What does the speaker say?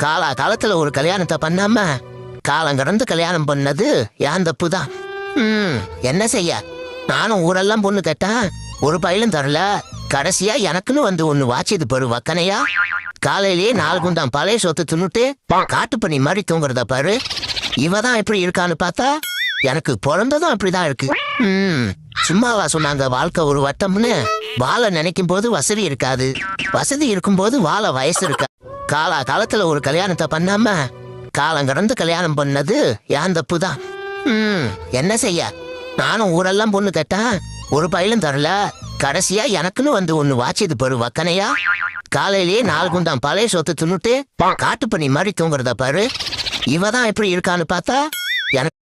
காலத்துல ஒரு கல்யாணத்தை பண்ணாம காலம் கடந்து கல்யாணம் பண்ணது என் தப்பு தான். என்ன செய்ய, நானும் ஊரெல்லாம் பொண்ணு கேட்டேன், ஒரு பையலும் தரல. கடைசியா எனக்குன்னு வந்து ஒண்ணு வாச்சிது பாரு வக்கனையா. காலையிலேயே 4 குண்டாம் பழைய சொத்து தின்னுட்டு காட்டு பண்ணி மாதிரி தூங்குறத பாரு. இவதான் எப்படி இருக்கான்னு பார்த்தா எனக்கு பிறந்ததும் அப்படிதான் இருக்கு. சும்மாவா சொன்னாங்க வாழ்க்கை ஒரு வட்டம்னு? வாழ நினைக்கும் போது வசதி இருக்காது, வசதி இருக்கும் போது வாழ வயசு இருக்கா. காலத்துல ஒரு கல்யாணத்தை பண்ணாம காலம் கடந்து கல்யாணம் பண்ணது என் தப்பு தான். என்ன செய்ய, நானும் ஊரெல்லாம் பொண்ணு கேட்டேன், ஒரு பையலும் தரல. கடைசியா எனக்குன்னு வந்து ஒண்ணு வாச்சிது பாரு வக்கனையா. காலையிலேயே 4 குண்டாம் பழைய சொத்து தின்னுட்டு காட்டு பண்ணி மாதிரி தூங்குறத பாரு. இவதான் எப்படி இருக்கான்னு பார்த்தா எனக்கு